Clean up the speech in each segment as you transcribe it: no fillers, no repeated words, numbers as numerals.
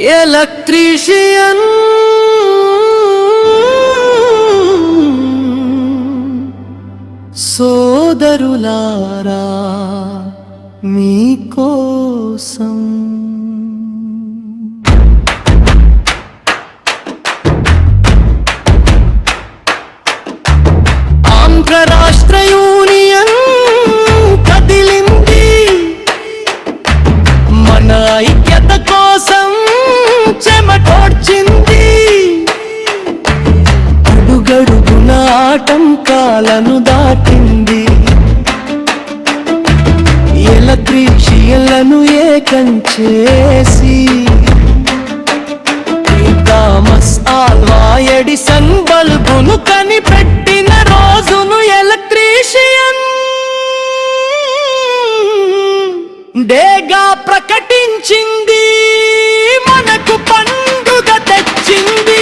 Electrician సోదరులారా మీకోసం ఆంధ్ర రాష్ట్ర యూనియన్ కదిలింది మన ఐక్యత కోసం చెమటోడ్చింది అడుగడుగున ఆటంకాలను దాటింది ఎలక్ట్రీషియన్లను ఏకం చేసి థామస్ ఆల్వా ఎడిసన్ బల్బును కనిపెట్టిన రోజును ఎలక్ట్రీషియన్ డేగా ప్రకటించింది, మనకు పండుగ తెచ్చింది.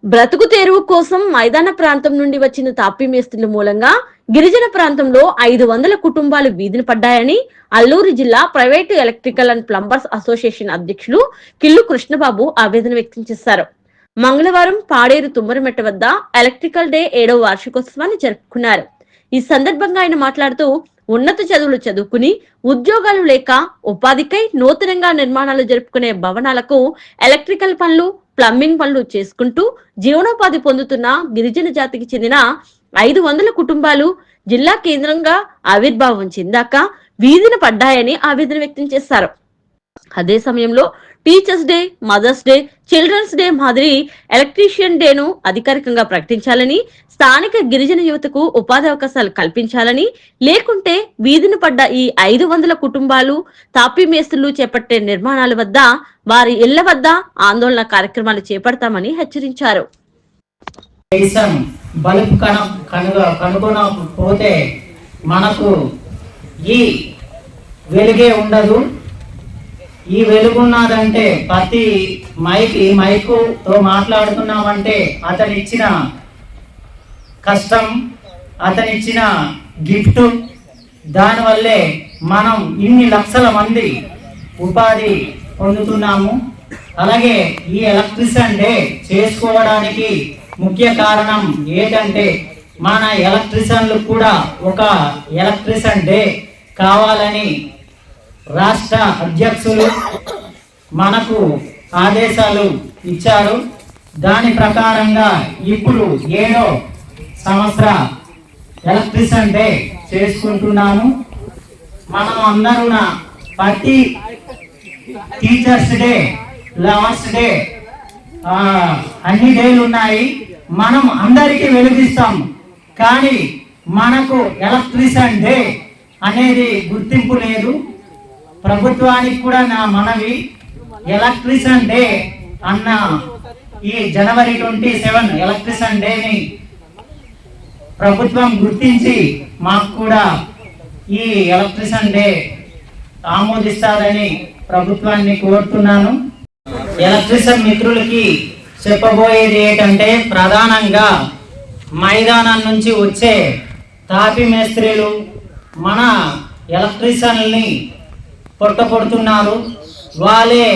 బ్రతుకు తెరువు కోసం మైదాన ప్రాంతం నుండి వచ్చిన తాపీ మేస్త్రుల మూలంగా గిరిజన ప్రాంతంలో 500 కుటుంబాలు వీధిన పడ్డాయని అల్లూరు జిల్లా private electrical and plumbers association అధ్యక్షులు కిల్లు కృష్ణబాబు ఆవేదన వ్యక్తం చేశారు. మంగళవారం పాడేరు తుమ్మరమెట్ట వద్ద ఎలక్ట్రికల్ డే 7వ వార్షికోత్సవాన్ని జరుపుకున్నారు. ఈ సందర్భంగా ఆయన మాట్లాడుతూ ఉన్నత చదువులు చదువుకుని ఉద్యోగాలు లేక ఉపాధికై నూతనంగా నిర్మాణాలు జరుపుకునే భవనాలకు ఎలక్ట్రికల్ పనులు, ప్లంబింగ్ పనులు చేసుకుంటూ జీవనోపాధి పొందుతున్న గిరిజన జాతికి చెందిన 500 కుటుంబాలు జిల్లా కేంద్రంగా ఆవిర్భావం చెందాక వీధిన పడ్డాయని ఆవేదన వ్యక్తం చేశారు. అదే సమయంలో teachers day, mothers day, children's day మాదిరి ఎలక్ట్రీషియన్ డేను అధికారికంగా ప్రకటించాలని, స్థానిక గిరిజన యువతకు ఉపాధి అవకాశాలు కల్పించాలని, లేకుంటే వీధిన పడ్డ ఈ 500 కుటుంబాలు తాపీ మేస్త్రులు చేపట్టే నిర్మాణాల వద్ద వారి ఇళ్ల వద్ద ఆందోళన కార్యక్రమాలు చేపడతామని హెచ్చరించారు. బల్బ్ కనుగొనకపోతే మనకు ఈ వెలుగే ఉండదు. ఈ వెలుగున్నదంటే ప్రతి మైకుతో మాట్లాడుతున్నామంటే అతనిచ్చిన కష్టం, అతనిచ్చిన గిఫ్ట్, దానివల్లే మనం ఇన్ని లక్షల మంది ఉపాధి పొందుతున్నాము. అలాగే ఈ ఎలక్ట్రిషియన్ డే చేసుకోవడానికి ముఖ్య కారణం ఏంటంటే మన ఎలక్ట్రిషియన్లు కూడా ఒక ఎలక్ట్రిషియన్ డే కావాలని రాష్ట్ర అధ్యక్షులు మనకు ఆదేశాలు ఇచ్చారు. దాని ప్రకారంగా ఇప్పుడు 7వ సంవత్సర ఎలక్ట్రిషియన్ డే చేసుకుంటున్నాము. మనం అందరూ ప్రతి టీచర్స్ డే, లాస్ట్ డే, అన్ని డేలు ఉన్నాయి. మనం అందరికీ వెలిగిస్తాం, కానీ మనకు ఎలక్ట్రిషియన్ డే అనేది గుర్తింపు లేదు. ప్రభుత్వానికి కూడా నా మనవి, ఎలక్ట్రిషియన్ డే అన్న ఈ జనవరి 27 ఎలక్ట్రిషియన్ డేని ప్రభుత్వం గుర్తించి మాకు కూడా ఈ ఎలక్ట్రిషియన్ డే ఆమోదిస్తారని ప్రభుత్వాన్ని కోరుతున్నాను. ఎలక్ట్రిషియన్ మిత్రులకి చెప్పబోయేది ఏంటంటే, ప్రధానంగా మైదానం నుంచి వచ్చే తాపీ మేస్త్రీలు మన ఎలక్ట్రిషియన్ని పొట్టపడుతున్నారు. వాళ్ళే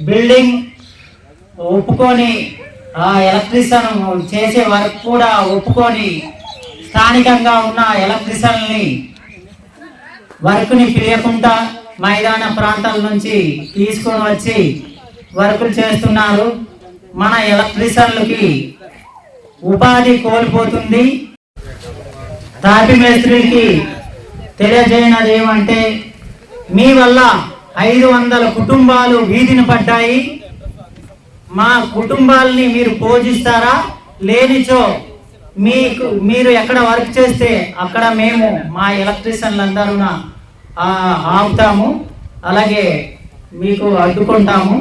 బిల్డింగ్ ఒప్పుకొని ఆ ఎలక్ట్రిషియన్ చేసే వర్క్ కూడా ఒప్పుకొని స్థానికంగా ఉన్న ఎలక్ట్రిషియన్ని వర్క్ని పిలియకుండా మైదాన ప్రాంతాల నుంచి తీసుకొని వచ్చి వర్కులు చేస్తున్నారు. మన ఎలక్ట్రిషియన్లకి ఉపాధి కోల్పోతుంది. తాపీ మేస్త్రికి తెలియజేయనది ఏమంటే, మీ వల్ల 500 కుటుంబాలు వీధిన పడ్డాయి. మా కుటుంబాలని మీరు పోషిస్తారా? లేనిచో మీరు ఎక్కడ వర్క్ చేస్తే అక్కడ మేము మా ఎలక్ట్రీషియన్లందరూ ఆపుతాము, అలాగే మీకు అడ్డుకుంటాము.